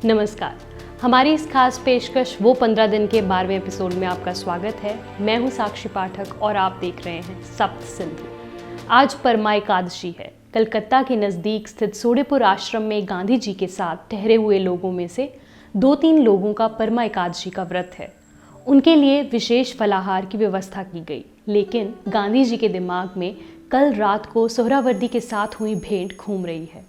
नमस्कार। हमारी इस खास पेशकश वो 15 दिन के 12वें एपिसोड में आपका स्वागत है। मैं हूँ साक्षी पाठक और आप देख रहे हैं सप्त सिंधु। आज परमा एकादशी है। कलकत्ता के नज़दीक स्थित सोडेपुर आश्रम में गांधी जी के साथ ठहरे हुए लोगों में से 2-3 लोगों का परमा एकादशी का व्रत है। उनके लिए विशेष फलाहार की व्यवस्था की गई, लेकिन गांधी जी के दिमाग में कल रात को सोहरावर्दी के साथ हुई भेंट घूम रही है।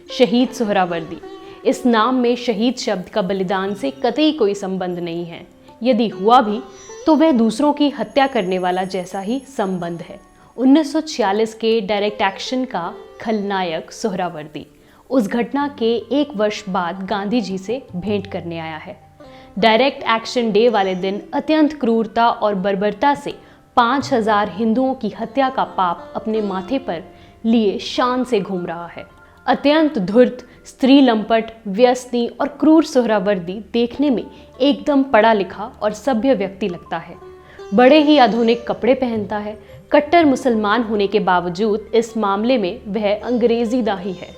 शहीद सोहरावर्दी, इस नाम में शहीद शब्द का बलिदान से कतई कोई संबंध नहीं है। यदि हुआ भी तो वह दूसरों की हत्या करने वाला जैसा ही संबंध है। 1946 के डायरेक्ट एक्शन का खलनायक सोहरावर्दी उस घटना के 1 वर्ष बाद गांधी जी से भेंट करने आया है। डायरेक्ट एक्शन डे वाले दिन अत्यंत क्रूरता और बर्बरता से 5000 हिंदुओं की हत्या का पाप अपने माथे पर लिए शान से घूम रहा है। अत्यंत धूर्त, स्त्री लंपट, व्यसनी और क्रूर सोहरावर्दी देखने में एकदम पढ़ा लिखा और सभ्य व्यक्ति लगता है। बड़े ही आधुनिक कपड़े पहनता है। कट्टर मुसलमान होने के बावजूद इस मामले में वह अंग्रेजी दाही है।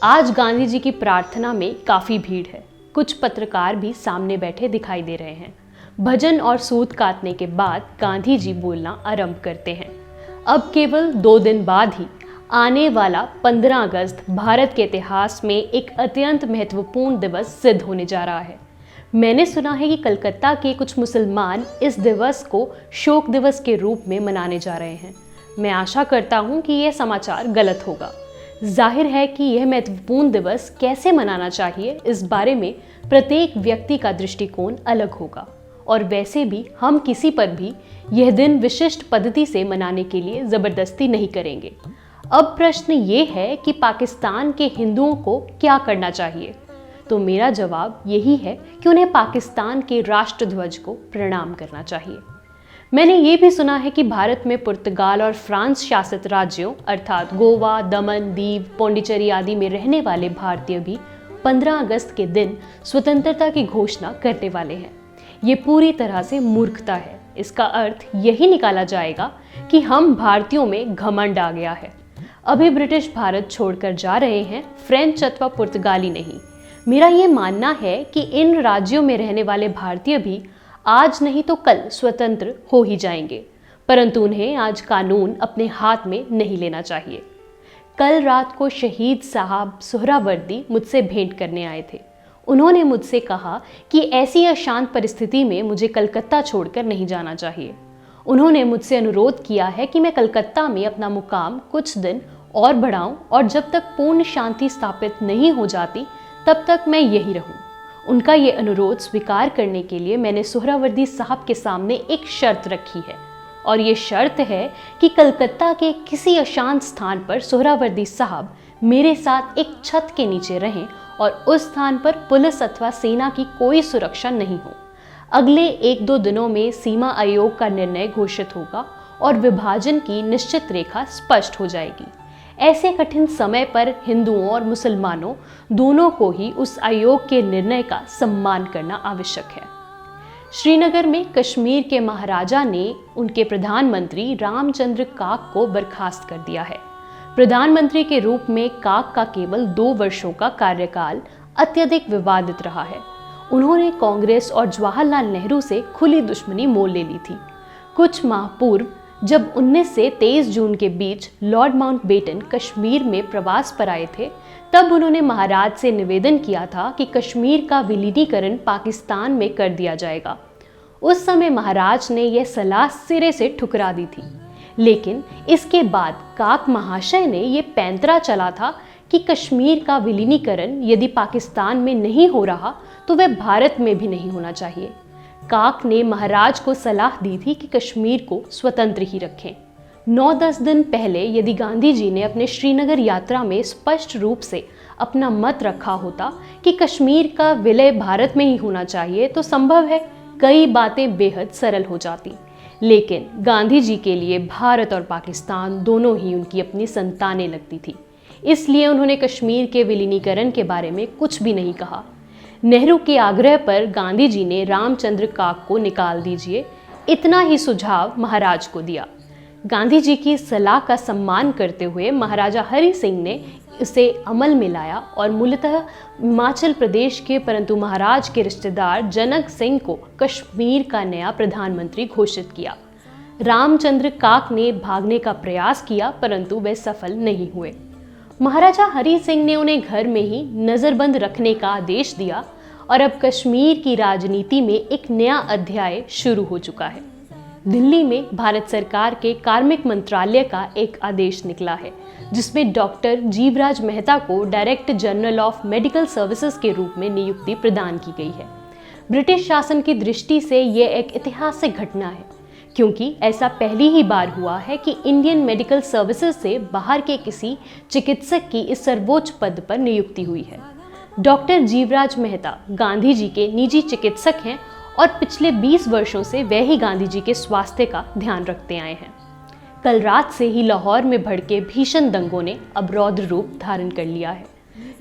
आज गांधी जी की प्रार्थना में काफ़ी भीड़ है। कुछ पत्रकार भी सामने बैठे दिखाई दे रहे हैं। भजन और सूत काटने के बाद गांधी जी बोलना आरंभ करते हैं। अब केवल 2 दिन बाद ही आने वाला 15 अगस्त भारत के इतिहास में एक अत्यंत महत्वपूर्ण दिवस सिद्ध होने जा रहा है। मैंने सुना है कि कलकत्ता के कुछ मुसलमान इस दिवस को शोक दिवस के रूप में मनाने जा रहे हैं। मैं आशा करता हूं कि यह समाचार गलत होगा। जाहिर है कि यह महत्वपूर्ण दिवस कैसे मनाना चाहिए, इस बारे में प्रत्येक व्यक्ति का दृष्टिकोण अलग होगा, और वैसे भी हम किसी पर भी यह दिन विशिष्ट पद्धति से मनाने के लिए ज़बरदस्ती नहीं करेंगे। अब प्रश्न ये है कि पाकिस्तान के हिंदुओं को क्या करना चाहिए। तो मेरा जवाब यही है कि उन्हें पाकिस्तान के राष्ट्रध्वज को प्रणाम करना चाहिए। मैंने ये भी सुना है कि भारत में पुर्तगाल और फ्रांस शासित राज्यों अर्थात गोवा, दमन, दीव, पौंडीचेरी आदि में रहने वाले भारतीय भी 15 अगस्त के दिन स्वतंत्रता की घोषणा करने वाले हैं। ये पूरी तरह से मूर्खता है। इसका अर्थ यही निकाला जाएगा कि हम भारतीयों में घमंड आ गया है। अभी ब्रिटिश भारत छोड़कर जा रहे हैं, फ्रेंच अथवा पुर्तगाली नहीं। मेरा ये मानना है कि इन राज्यों में रहने वाले भारतीय भी आज नहीं तो कल स्वतंत्र हो ही जाएंगे, परंतु उन्हें आज कानून अपने हाथ में नहीं लेना चाहिए। कल रात को शहीद साहब सोहरावर्दी मुझसे भेंट करने आए थे। उन्होंने मुझसे कहा कि ऐसी अशांत परिस्थिति में मुझे कलकत्ता छोड़कर नहीं जाना चाहिए। उन्होंने मुझसे अनुरोध किया है कि मैं कलकत्ता में अपना मुकाम कुछ दिन और बढ़ाऊं, और जब तक पूर्ण शांति स्थापित नहीं हो जाती तब तक मैं यही रहूं। उनका ये अनुरोध स्वीकार करने के लिए मैंने सोहरावर्दी साहब के सामने एक शर्त रखी है, और ये शर्त है कि कलकत्ता के किसी अशांत स्थान पर सोहरावर्दी साहब मेरे साथ एक छत के नीचे रहें और उस स्थान पर पुलिस अथवा सेना की कोई सुरक्षा नहीं हो। अगले 1-2 दिनों में सीमा आयोग का निर्णय घोषित होगा और विभाजन की निश्चित रेखा स्पष्ट हो जाएगी। ऐसे कठिन समय पर हिंदुओं और मुसलमानों दोनों को ही उस आयोग के निर्णय का सम्मान करना आवश्यक है। श्रीनगर में कश्मीर के महाराजा ने उनके प्रधानमंत्री रामचंद्र काक को बर्खास्त कर दिया है। प्रधानमंत्री के रूप में काक का केवल 2 वर्षों का कार्यकाल अत्यधिक विवादित रहा है। उन्होंने कांग्रेस और जवाहरलाल नेहरू से खुली दुश्मनी मोल ले ली थी। कुछ माह पूर्व जब 19 से 23 जून के बीच लॉर्ड माउंटबेटन कश्मीर में प्रवास पर आए थे, तब उन्होंने महाराज से निवेदन किया था कि कश्मीर का विलीनीकरण पाकिस्तान में कर दिया जाएगा। उस समय महाराज ने यह सलाह सिरे से ठुकरा दी थी, लेकिन इसके बाद काक महाशय ने यह पैंतरा चला था कि कश्मीर का विलीनीकरण यदि पाकिस्तान में नहीं हो रहा तो वह भारत में भी नहीं होना चाहिए। काक ने महाराज को सलाह दी थी कि कश्मीर को स्वतंत्र ही रखें। 9-10 दिन पहले यदि गांधी जी ने अपने श्रीनगर यात्रा में स्पष्ट रूप से अपना मत रखा होता कि कश्मीर का विलय भारत में ही होना चाहिए, तो संभव है कई बातें बेहद सरल हो जाती। लेकिन गांधी जी के लिए भारत और पाकिस्तान दोनों ही उनकी अपनी संतानें लगती थी, इसलिए उन्होंने कश्मीर के विलीनीकरण के बारे में कुछ भी नहीं कहा। नेहरू के आग्रह पर गांधी जी ने रामचंद्र काक को निकाल दीजिए, इतना ही सुझाव महाराज को दिया। गांधी जी की सलाह का सम्मान करते हुए महाराजा हरि सिंह ने इसे अमल में लाया और मूलतः हिमाचल प्रदेश के परंतु महाराज के रिश्तेदार जनक सिंह को कश्मीर का नया प्रधानमंत्री घोषित किया। रामचंद्र काक ने भागने का प्रयास किया परंतु वे सफल नहीं हुए। महाराजा हरि सिंह ने उन्हें घर में ही नजरबंद रखने का आदेश दिया और अब कश्मीर की राजनीति में एक नया अध्याय शुरू हो चुका है। दिल्ली में भारत सरकार के कार्मिक मंत्रालय का एक आदेश निकला है जिसमें डॉक्टर जीवराज मेहता को director general of medical services के रूप में नियुक्ति प्रदान की गई है। ब्रिटिश शासन की दृष्टि से ये एक ऐतिहासिक घटना है क्योंकि ऐसा पहली ही बार हुआ है कि इंडियन मेडिकल सर्विसेज से बाहर के किसी चिकित्सक की इस सर्वोच्च पद पर नियुक्ति हुई है। डॉक्टर जीवराज मेहता गांधी जी के निजी चिकित्सक हैं और पिछले 20 वर्षों से वे ही गांधी जी के स्वास्थ्य का ध्यान रखते आए हैं। कल रात से ही लाहौर में भड़के भीषण दंगों ने अब रौद्र रूप धारण कर लिया है।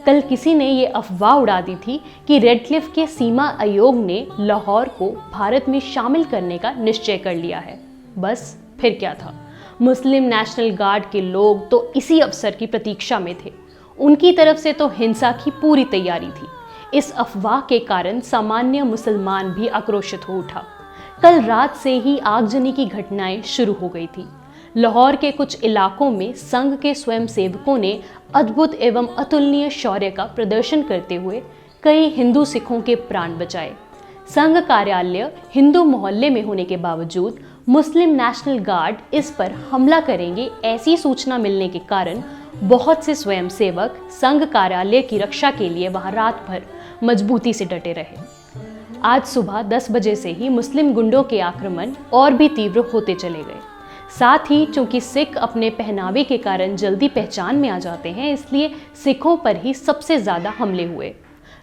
कल किसी ने ये अफवाह उड़ा दी थी कि रेडक्लिफ के सीमा आयोग ने लाहौर को भारत में शामिल करने का निश्चय कर लिया है। बस फिर क्या था, मुस्लिम नेशनल गार्ड के लोग तो इसी अवसर की प्रतीक्षा में थे। उनकी तरफ से तो हिंसा की पूरी तैयारी थी। इस अफवाह के कारण सामान्य मुसलमान भी आक्रोशित हो उठा। कल रात से ही आगजनी की घटनाएं शुरू हो गई थी। लाहौर के कुछ इलाकों में संघ के स्वयंसेवकों ने अद्भुत एवं अतुलनीय शौर्य का प्रदर्शन करते हुए कई हिंदू सिखों के प्राण बचाए। संघ कार्यालय हिंदू मोहल्ले में होने के बावजूद मुस्लिम नेशनल गार्ड इस पर हमला करेंगे ऐसी सूचना मिलने के कारण बहुत से स्वयंसेवक संघ कार्यालय की रक्षा के लिए वहां रात भर मजबूती से डटे रहे। आज सुबह 10 बजे से ही मुस्लिम गुंडों के आक्रमण और भी तीव्र होते चले गए। साथ ही चूंकि सिख अपने पहनावे के कारण जल्दी पहचान में आ जाते हैं, इसलिए सिखों पर ही सबसे ज्यादा हमले हुए।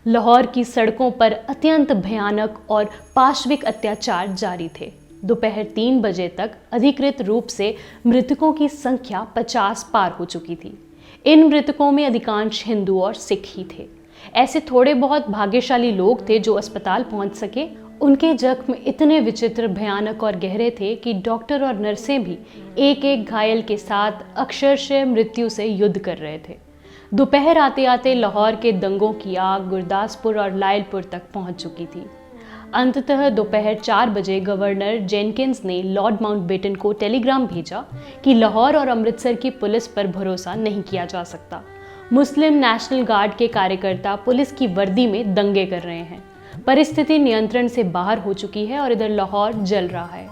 लाहौर की सड़कों पर अत्यंत भयानक और पाशविक अत्याचार जारी थे। दोपहर 3 बजे तक अधिकृत रूप से मृतकों की संख्या 50 पार हो चुकी थी। इन मृतकों में अधिकांश हिंदू और सिख ही थे। ऐसे थोड़े बहुत भाग्यशाली लोग थे जो अस्पताल पहुंच सके। उनके जख्म इतने विचित्र, भयानक और गहरे थे कि डॉक्टर और नर्सें भी एक एक घायल के साथ अक्षरशः मृत्यु से युद्ध कर रहे थे। दोपहर आते आते लाहौर के दंगों की आग गुरदासपुर और लायलपुर तक पहुंच चुकी थी। अंततः दोपहर 4 बजे गवर्नर जेनकिंस ने लॉर्ड माउंटबेटन को टेलीग्राम भेजा कि लाहौर और अमृतसर की पुलिस पर भरोसा नहीं किया जा सकता। मुस्लिम नेशनल गार्ड के कार्यकर्ता पुलिस की वर्दी में दंगे कर रहे हैं। परिस्थिति नियंत्रण से बाहर हो चुकी है और इधर लाहौर जल रहा है।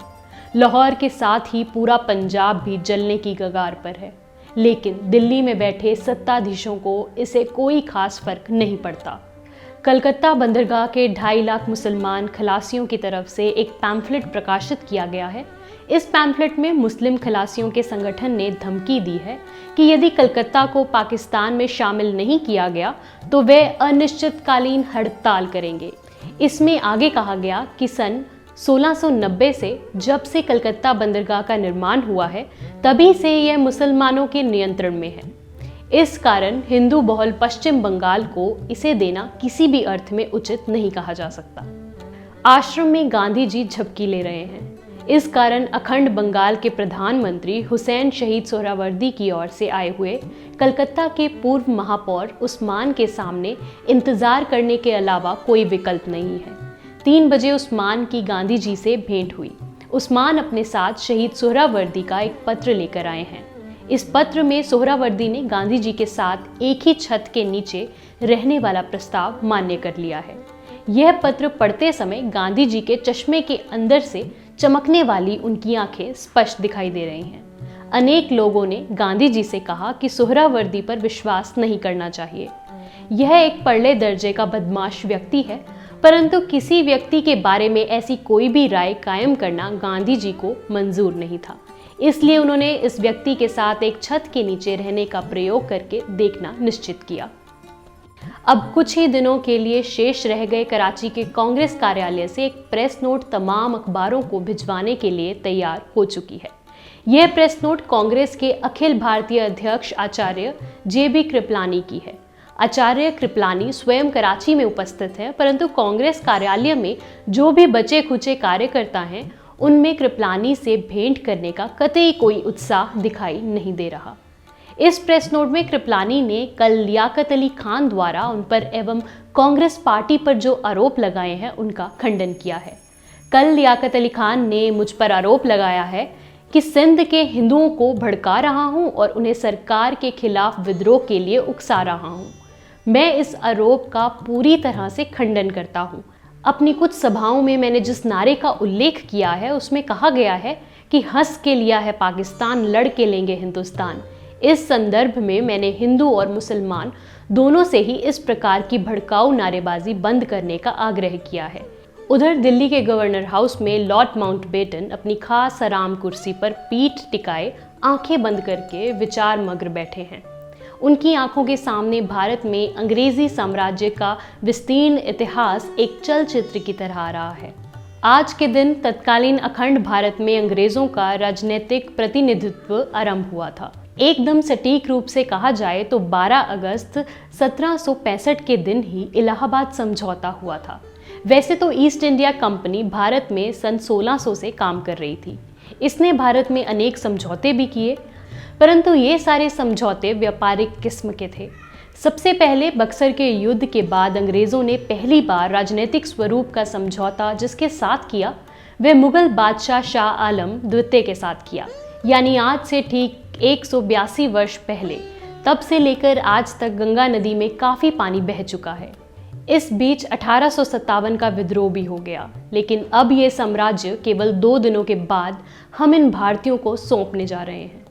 लाहौर के साथ ही पूरा पंजाब भी जलने की कगार पर है। लेकिन दिल्ली में बैठे सत्ताधीशों को इससे कोई खास फर्क नहीं पड़ता। कलकत्ता बंदरगाह के 2.5 लाख मुसलमान खलासियों की तरफ से एक पैम्फलेट प्रकाशित किया गया है। इस पैम्फलेट में मुस्लिम खलासियों के संगठन ने धमकी दी है कि यदि कलकत्ता को पाकिस्तान में शामिल नहीं किया गया तो वे अनिश्चितकालीन हड़ताल करेंगे। इसमें आगे कहा गया कि सन 1690 से जब से कलकत्ता बंदरगाह का निर्माण हुआ है तभी से यह मुसलमानों के नियंत्रण में है। इस कारण हिंदू बहुल पश्चिम बंगाल को इसे देना किसी भी अर्थ में उचित नहीं कहा जा सकता। आश्रम में गांधी जी झपकी ले रहे हैं। इस कारण अखंड बंगाल के प्रधानमंत्री हुसैन शहीद सोहरावर्दी की ओर से आए हुए कलकत्ता के पूर्व महापौर उस्मान के सामने इंतजार करने के अलावा कोई विकल्प नहीं है। 3 बजे उस्मान की गांधी जी से भेंट हुई। उस्मान अपने साथ शहीद सोहरावर्दी का एक पत्र लेकर आए हैं। इस पत्र में सोहरावर्दी ने गांधी जी के साथ एक ही छत के नीचे रहने वाला प्रस्ताव मान्य कर लिया है। यह पत्र पढ़ते समय गांधी जी के चश्मे के अंदर से चमकने वाली उनकी आंखें स्पष्ट दिखाई दे रही हैं। अनेक लोगों ने गांधी जी से कहा कि सोहरावर्दी पर विश्वास नहीं करना चाहिए। यह एक परले दर्जे का बदमाश व्यक्ति है, परंतु किसी व्यक्ति के बारे में ऐसी कोई भी राय कायम करना गांधी जी को मंजूर नहीं था। इसलिए उन्होंने इस व्यक्ति के साथ एक छत के नीचे रहने का प्रयोग करके देखना निश्चित किया। अब कुछ ही दिनों के लिए शेष रह गए कराची के कांग्रेस कार्यालय से एक प्रेस नोट तमाम अखबारों को भिजवाने के लिए तैयार हो चुकी है। यह प्रेस नोट कांग्रेस के अखिल भारतीय अध्यक्ष आचार्य JB कृपलानी की है। आचार्य कृपलानी स्वयं कराची में उपस्थित हैं, परंतु कांग्रेस कार्यालय में जो भी बचे खुचे कार्यकर्ता हैं उनमें कृपलानी से भेंट करने का कतई कोई उत्साह दिखाई नहीं दे रहा। इस प्रेस नोट में कृपलानी ने कल लियाकत अली खान द्वारा उन पर एवं कांग्रेस पार्टी पर जो आरोप लगाए हैं उनका खंडन किया है। कल लियाकत अली खान ने मुझ पर आरोप लगाया है कि सिंध के हिंदुओं को भड़का रहा हूं और उन्हें सरकार के खिलाफ विद्रोह के लिए उकसा रहा हूं। मैं इस आरोप का पूरी तरह से खंडन करता हूं। अपनी कुछ सभाओं में मैंने जिस नारे का उल्लेख किया है उसमें कहा गया है कि हंस के लिया है पाकिस्तान, लड़ के लेंगे हिंदुस्तान। इस संदर्भ में मैंने हिंदू और मुसलमान दोनों से ही इस प्रकार की भड़काऊ नारेबाजी बंद करने का आग्रह किया है। उधर दिल्ली के गवर्नर हाउस में लॉर्ड माउंटबेटन अपनी खास आराम कुर्सी पर पीठ टिकाए आंखें बंद करके विचार मग्न बैठे हैं। उनकी आंखों के सामने भारत में अंग्रेजी साम्राज्य का विस्तीर्ण इतिहास एक चलचित्र की तरह आ रहा है। आज के दिन तत्कालीन अखंड भारत में अंग्रेजों का राजनीतिक प्रतिनिधित्व आरंभ हुआ था। एकदम सटीक रूप से कहा जाए तो 12 अगस्त 1765 के दिन ही इलाहाबाद समझौता हुआ था। वैसे तो ईस्ट इंडिया कंपनी भारत में सन 1600 से काम कर रही थी। इसने भारत में अनेक समझौते भी किए, परंतु ये सारे समझौते व्यापारिक किस्म के थे। सबसे पहले बक्सर के युद्ध के बाद अंग्रेज़ों ने पहली बार राजनीतिक स्वरूप का समझौता जिसके साथ किया वह मुगल बादशाह शाह आलम द्वितीय के साथ किया, यानी आज से ठीक 182 वर्ष पहले। तब से लेकर आज तक गंगा नदी में काफ़ी पानी बह चुका है। इस बीच 1857 का विद्रोह भी हो गया, लेकिन अब ये साम्राज्य केवल 2 दिनों के बाद हम इन भारतीयों को सौंपने जा रहे हैं।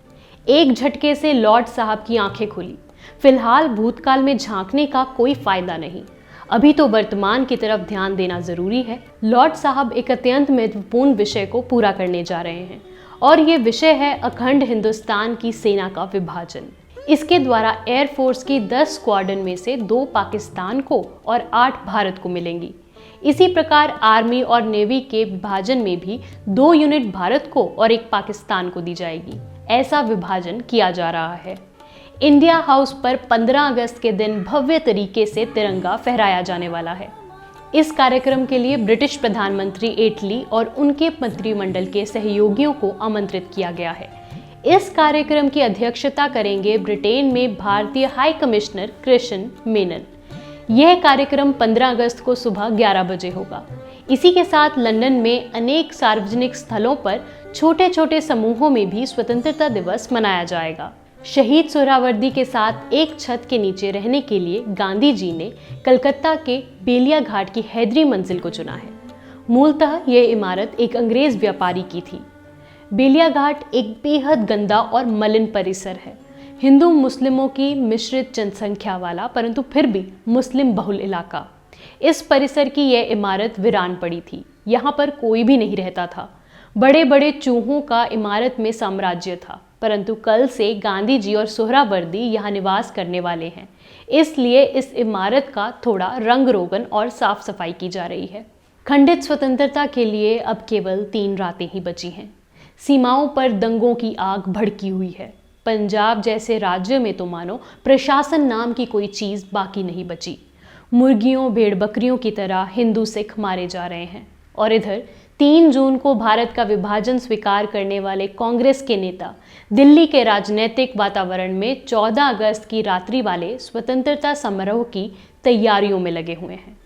एक झटके से लॉर्ड साहब की आंखें खुली। फिलहाल भूतकाल में झांकने का कोई फायदा नहीं, अभी तो वर्तमान की तरफ ध्यान देना जरूरी है। लॉर्ड साहब एक अत्यंत महत्वपूर्ण विषय को पूरा करने जा रहे हैं और ये विषय है अखंड हिंदुस्तान की सेना का विभाजन। इसके द्वारा एयरफोर्स की 10 स्क्वाड्रन में से 2 पाकिस्तान को और 8 भारत को मिलेंगी। इसी प्रकार आर्मी और नेवी के विभाजन में भी 2 यूनिट भारत को और 1 पाकिस्तान को दी जाएगी। ऐसा विभाजन किया जा रहा है। इंडिया हाउस पर 15 अगस्त के दिन भव्य तरीके से तिरंगा फहराया जाने वाला है। इस कार्यक्रम के लिए ब्रिटिश प्रधानमंत्री एटली और उनके मंत्रिमंडल के सहयोगियों को आमंत्रित किया गया है। इस कार्यक्रम की अध्यक्षता करेंगे ब्रिटेन में भारतीय हाई कमिश्नर कृष्ण मेनन। यह कार्यक्रम 15 अगस्त को सुबह 11 बजे होगा। इसी के साथ लंदन में अनेक सार्वजनिक स्थलों पर छोटे छोटे समूहों में भी स्वतंत्रता दिवस मनाया जाएगा। शहीद सोहरावर्दी के साथ एक छत के नीचे रहने के लिए गांधी जी ने कलकत्ता के बेलिया घाट की हैदरी मंजिल को चुना है। मूलतः यह इमारत एक अंग्रेज व्यापारी की थी। बेलिया घाट एक बेहद गंदा और मलिन परिसर है। हिंदू मुस्लिमों की मिश्रित जनसंख्या वाला परंतु फिर भी मुस्लिम बहुल इलाका। इस परिसर की यह इमारत वीरान पड़ी थी। यहाँ पर कोई भी नहीं रहता था। बड़े बड़े चूहों का इमारत में साम्राज्य था, परंतु कल से गांधी जी और सोहरावर्दी यहाँ निवास करने वाले हैं, इसलिए इस इमारत का थोड़ा रंग रोगन और साफ सफाई की जा रही है। खंडित स्वतंत्रता के लिए अब केवल 3 रातें ही बची हैं। सीमाओं पर दंगों की आग भड़की हुई है। पंजाब जैसे राज्य में तो मानो प्रशासन नाम की कोई चीज़ बाकी नहीं बची। मुर्गियों भेड़ बकरियों की तरह हिंदू सिख मारे जा रहे हैं। और इधर 3 जून को भारत का विभाजन स्वीकार करने वाले कांग्रेस के नेता दिल्ली के राजनीतिक वातावरण में 14 अगस्त की रात्रि वाले स्वतंत्रता समारोह की तैयारियों में लगे हुए हैं।